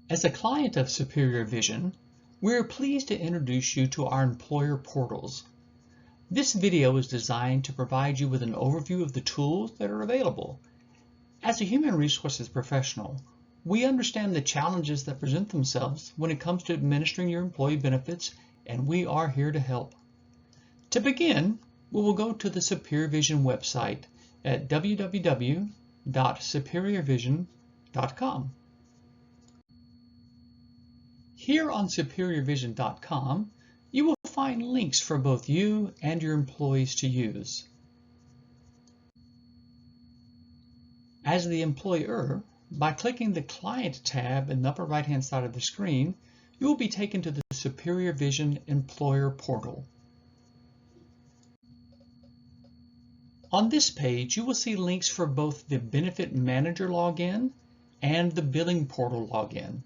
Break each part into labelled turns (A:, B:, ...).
A: As a client of Superior Vision, we are pleased to introduce you to our employer portals. This video is designed to provide you with an overview of the tools that are available. As a human resources professional, we understand the challenges that present themselves when it comes to administering your employee benefits, and we are here to help. To begin, we will go to the Superior Vision website at www.superiorvision.com. Here on superiorvision.com, you will find links for both you and your employees to use. As the employer, by clicking the Client tab in the upper right-hand side of the screen, you will be taken to the Superior Vision Employer Portal. On this page, you will see links for both the Benefit Manager login and the Billing Portal login.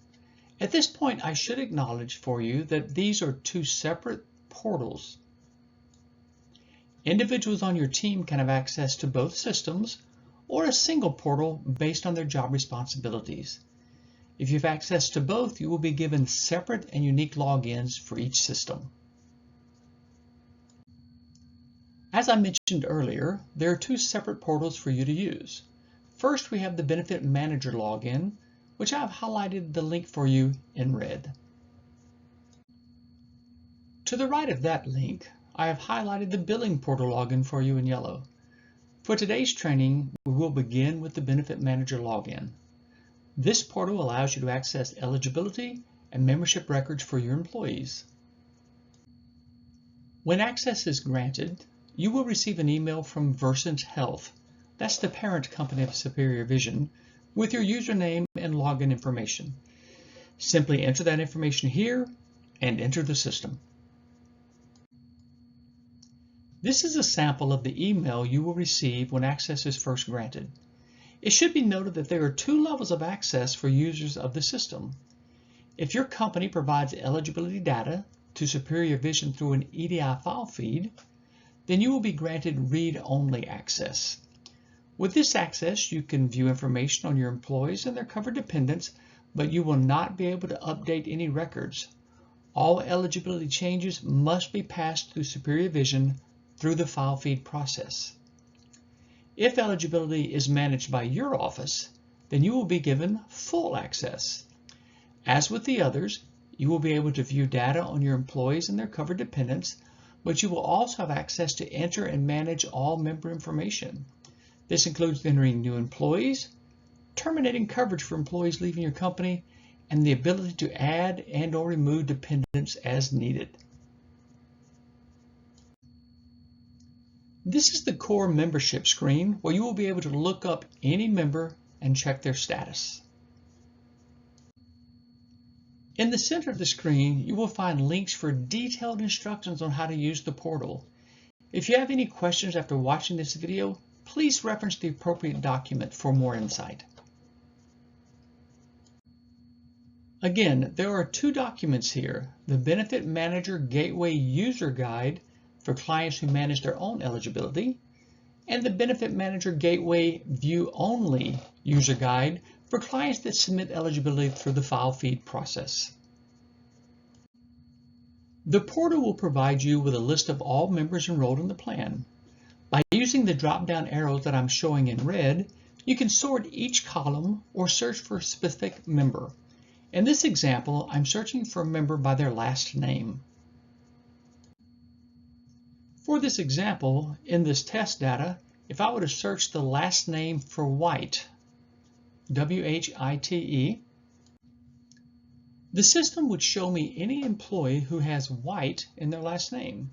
A: At this point, I should acknowledge for you that these are two separate portals. Individuals on your team can have access to both systems or a single portal based on their job responsibilities. If you have access to both, you will be given separate and unique logins for each system. As I mentioned earlier, there are two separate portals for you to use. First, we have the Benefit Manager login, which I've highlighted the link for you in red. To the right of that link, I have highlighted the Billing Portal login for you in yellow. For today's training, we will begin with the Benefit Manager login. This portal allows you to access eligibility and membership records for your employees. When access is granted, you will receive an email from Versant Health, that's the parent company of Superior Vision, with your username and login information. Simply enter that information here and enter the system. This is a sample of the email you will receive when access is first granted. It should be noted that there are two levels of access for users of the system. If your company provides eligibility data to Superior Vision through an EDI file feed, then you will be granted read-only access. With this access, you can view information on your employees and their covered dependents, but you will not be able to update any records. All eligibility changes must be passed through Superior Vision through the file feed process. If eligibility is managed by your office, then you will be given full access. As with the others, you will be able to view data on your employees and their covered dependents, but you will also have access to enter and manage all member information. This includes entering new employees, terminating coverage for employees leaving your company, and the ability to add and/or remove dependents as needed. This is the core membership screen where you will be able to look up any member and check their status. In the center of the screen, you will find links for detailed instructions on how to use the portal. If you have any questions after watching this video, please reference the appropriate document for more insight. Again, there are two documents here: the Benefit Manager Gateway User Guide for clients who manage their own eligibility, and the Benefit Manager Gateway View Only User Guide for clients that submit eligibility through the file feed process. The portal will provide you with a list of all members enrolled in the plan. By using the drop-down arrows that I'm showing in red, you can sort each column or search for a specific member. In this example, I'm searching for a member by their last name. For this example, in this test data, if I were to search the last name for White, W-H-I-T-E, the system would show me any employee who has White in their last name.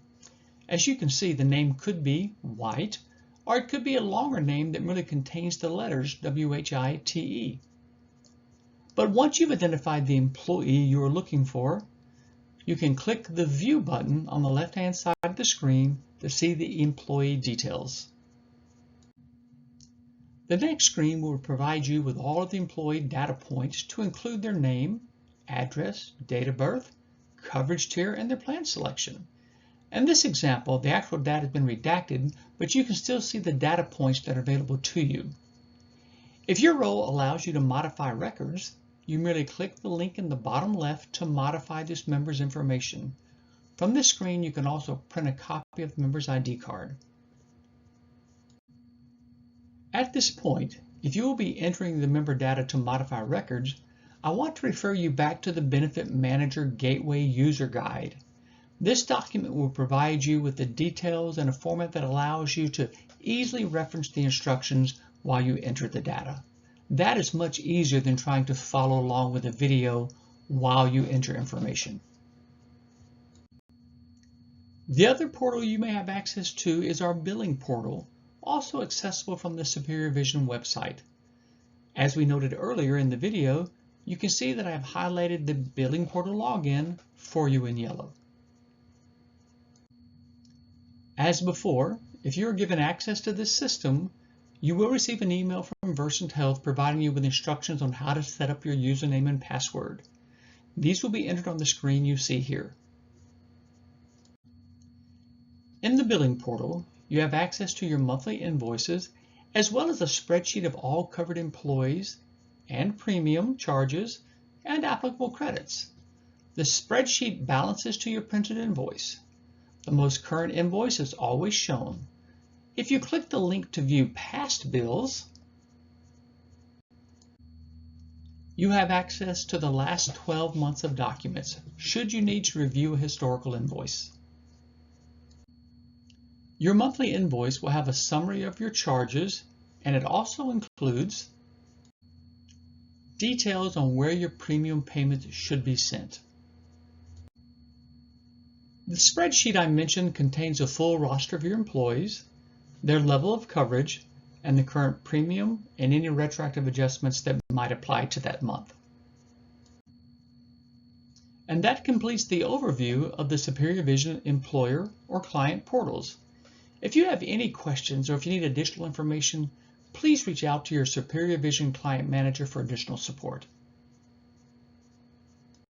A: As you can see, the name could be White, or it could be a longer name that merely contains the letters W-H-I-T-E. But once you've identified the employee you are looking for, you can click the View button on the left-hand side of the screen to see the employee details. The next screen will provide you with all of the employee data points to include their name, address, date of birth, coverage tier, and their plan selection. In this example, the actual data has been redacted, but you can still see the data points that are available to you. If your role allows you to modify records, you merely click the link in the bottom left to modify this member's information. From this screen, you can also print a copy of the member's ID card. At this point, if you will be entering the member data to modify records, I want to refer you back to the Benefit Manager Gateway User Guide. This document will provide you with the details in a format that allows you to easily reference the instructions while you enter the data. That is much easier than trying to follow along with a video while you enter information. The other portal you may have access to is our billing portal, also accessible from the Superior Vision website. As we noted earlier in the video, you can see that I have highlighted the billing portal login for you in yellow. As before, if you are given access to this system, you will receive an email from Versant Health providing you with instructions on how to set up your username and password. These will be entered on the screen you see here. In the billing portal, you have access to your monthly invoices as well as a spreadsheet of all covered employees and premium charges and applicable credits. The spreadsheet balances to your printed invoice. The most current invoice is always shown. If you click the link to view past bills, you have access to the last 12 months of documents, should you need to review a historical invoice. Your monthly invoice will have a summary of your charges, and it also includes details on where your premium payments should be sent. The spreadsheet I mentioned contains a full roster of your employees, their level of coverage, and the current premium and any retroactive adjustments that might apply to that month. And that completes the overview of the Superior Vision employer or client portals. If you have any questions or if you need additional information, please reach out to your Superior Vision Client Manager for additional support.